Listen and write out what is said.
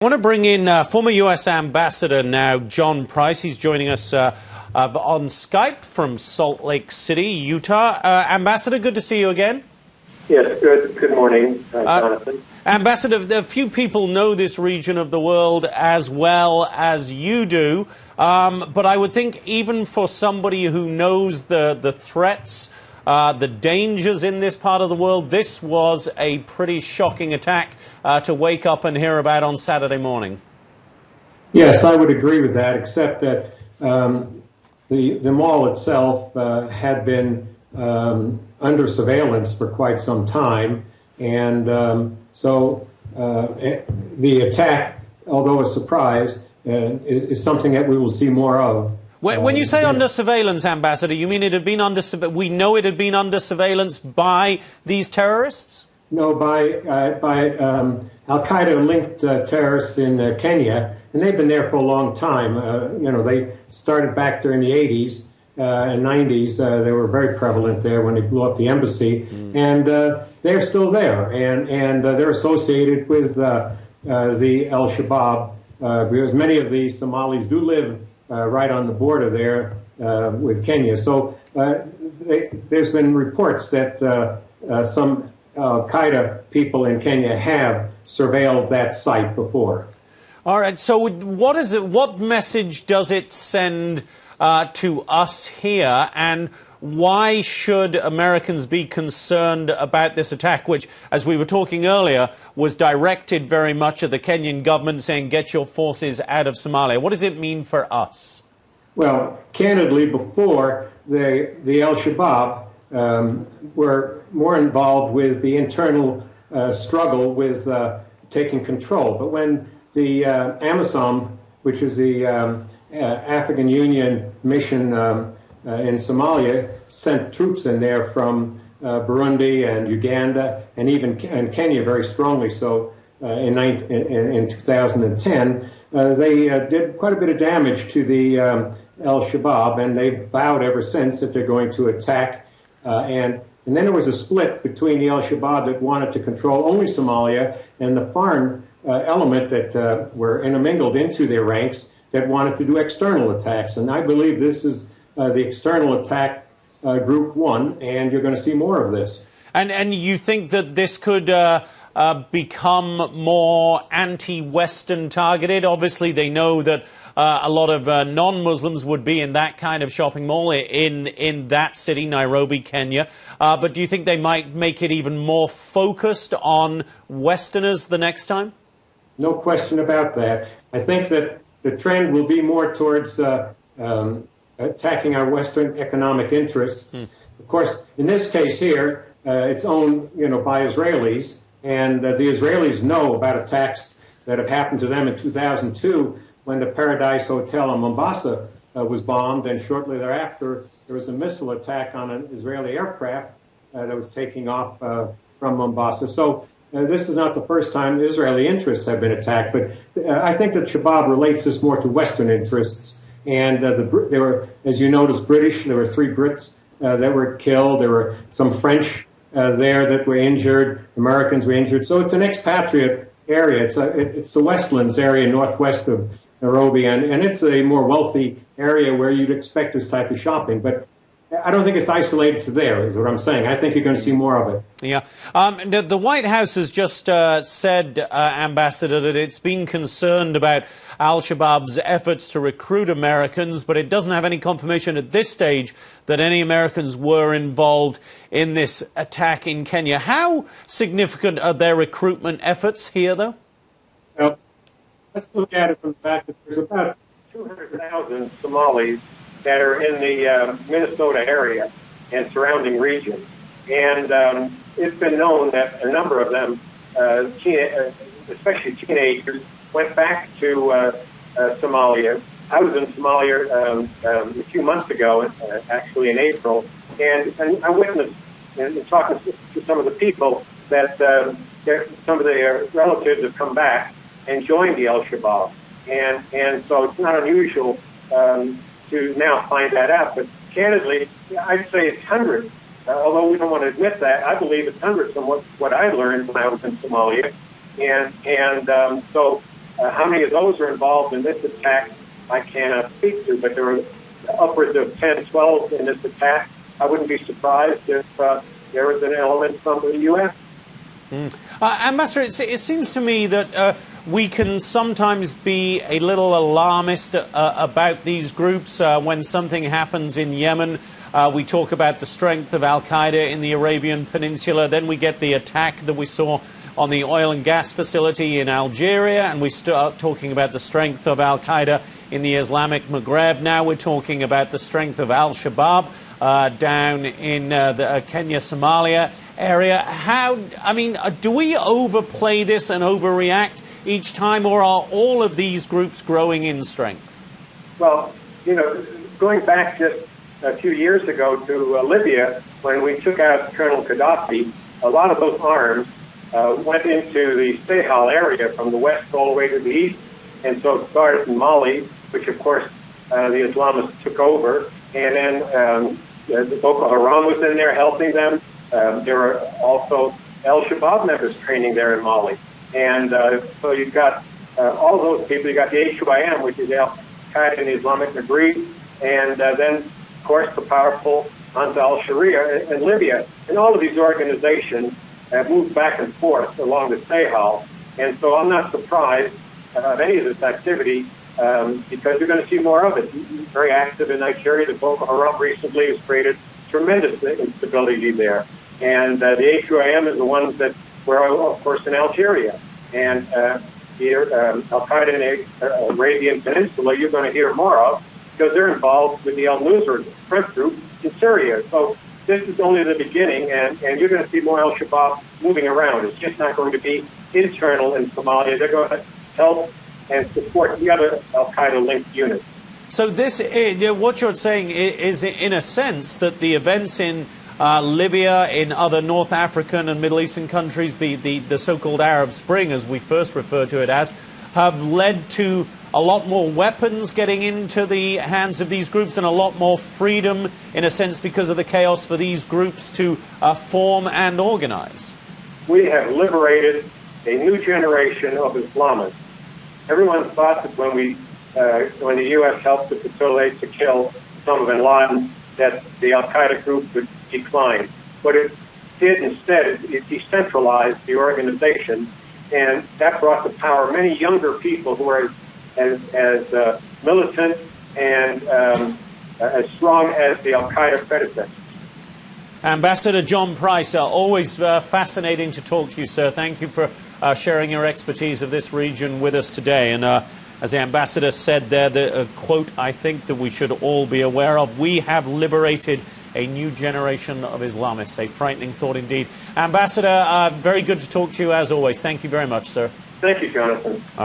I want to bring in former U.S. Ambassador now, John Price. He's joining us on Skype from Salt Lake City, Utah. Ambassador, good to see you again. Yes, good morning, Jonathan. Ambassador, a few people know this region of the world as well as you do, but I would think even for somebody who knows the threats, the dangers in this part of the world, this was a pretty shocking attack to wake up and hear about on Saturday morning. Yes, I would agree with that, except that the mall itself had been under surveillance for quite some time, and so the attack, although a surprise, is something that we will see more of. When you say under surveillance, Ambassador, you mean it had been under we know it had been under surveillance by these terrorists? No, by Al-Qaeda-linked terrorists in Kenya, and they've been there for a long time. They started back during the 80s and 90s. They were very prevalent there when they blew up the embassy, and they're still there, and they're associated with the Al-Shabaab, because many of the Somalis do live right on the border there with Kenya. So there's been reports that some Al-Qaeda people in Kenya have surveilled that site before. All right. So what is it? What message does it send to us here, and why should Americans be concerned about this attack, which, as we were talking earlier, was directed very much at the Kenyan government, saying, get your forces out of Somalia? What does it mean for us? Well, candidly, before, the Al-Shabaab were more involved with the internal struggle with taking control. But when the AMISOM, which is the African Union mission in Somalia, sent troops in there from Burundi and Uganda and even Kenya very strongly so in 2010, they did quite a bit of damage to the Al-Shabaab, and they've vowed ever since that they're going to attack. And then there was a split between the Al-Shabaab that wanted to control only Somalia and the foreign element that were intermingled into their ranks that wanted to do external attacks. And I believe this is the external attack group one, and you're going to see more of this. And you think that this could become more anti-Western targeted? Obviously, they know that a lot of non-Muslims would be in that kind of shopping mall in that city, Nairobi, Kenya. But do you think they might make it even more focused on Westerners the next time? No question about that. I think that the trend will be more towards attacking our Western economic interests. Of course, in this case here, it's owned, by Israelis, and the Israelis know about attacks that have happened to them in 2002 when the Paradise Hotel in Mombasa was bombed, and shortly thereafter there was a missile attack on an Israeli aircraft that was taking off from Mombasa. So this is not the first time Israeli interests have been attacked, but I think that Shabaab relates this more to Western interests. And there were, as you noticed, British. There were 3 Brits that were killed. There were some French there that were injured. Americans were injured. So it's an expatriate area. It's the Westlands area northwest of Nairobi, and it's a more wealthy area where you'd expect this type of shopping. But I don't think it's isolated to there, is what I'm saying. I think you're going to see more of it. Yeah. The White House has just said, Ambassador, that it's been concerned about Al-Shabaab's efforts to recruit Americans, but it doesn't have any confirmation at this stage that any Americans were involved in this attack in Kenya. How significant are their recruitment efforts here, though? Well, let's look at it from the fact that there's about 200,000 Somalis that are in the Minnesota area and surrounding region. And it's been known that a number of them, especially teenagers, went back to Somalia. I was in Somalia a few months ago, actually in April, and I witnessed, and talking to some of the people, that some of their relatives have come back and joined the Al-Shabaab. And so it's not unusual to now find that out. But candidly, I'd say it's hundreds. Although we don't want to admit that, I believe it's hundreds from what I learned when I was in Somalia. And so How many of those are involved in this attack, I cannot speak to, but there were upwards of 10, 12 in this attack. I wouldn't be surprised if there was an element from the U.S. Ambassador, it seems to me that we can sometimes be a little alarmist about these groups. When something happens in Yemen, we talk about the strength of al-Qaeda in the Arabian Peninsula. Then we get the attack that we saw on the oil and gas facility in Algeria, and we start talking about the strength of al-Qaeda in the Islamic Maghreb. Now we're talking about the strength of al-Shabaab down in the Kenya, Somalia area. Do we overplay this and overreact each time, or are all of these groups growing in strength? Well, going back just a few years ago to Libya, when we took out Colonel Gaddafi, a lot of those arms went into the Sahel area from the west all the way to the east, and so it started in Mali, which of course the Islamists took over, and then the Boko Haram was in there helping them. There were also al-Shabaab members training there in Mali, and so you've got all those people. You got the HUIM, which is al-Qaeda in the Islamic Maghreb, and then of course the powerful Ansar al-Sharia in Libya, and all of these organizations have moved back and forth along the Sahel, and so I'm not surprised of any of this activity because you're going to see more of it. Very active in Nigeria. The Boko Haram recently has created tremendous instability there, and the HUIM is the ones that were, of course, in Algeria, and al-Qaeda in the Arabian Peninsula you're going to hear more of because they're involved with the al-Nusra Front group in Syria. So this is only the beginning, and you're going to see more al-Shabaab moving around. It's just not going to be internal in Somalia. They're going to help and support the other al-Qaeda-linked units. So this, what you're saying is, in a sense, that the events in Libya, in other North African and Middle Eastern countries, the so-called Arab Spring, as we first refer to it as, have led to a lot more weapons getting into the hands of these groups and a lot more freedom, in a sense, because of the chaos for these groups to form and organize. We have liberated a new generation of Islamists. Everyone thought that when the U.S. helped to facilitate to kill Osama bin Laden, that the al-Qaeda group would decline. What it did instead, it decentralized the organization, and that brought to power many younger people who are as militant and as strong as the al-Qaeda predecessors. Ambassador John Price, always fascinating to talk to you, sir. Thank you for sharing your expertise of this region with us today. And as the ambassador said there, the quote I think that we should all be aware of: we have liberated a new generation of Islamists. A frightening thought indeed. Ambassador, very good to talk to you as always. Thank you very much, sir. Thank you, Jonathan.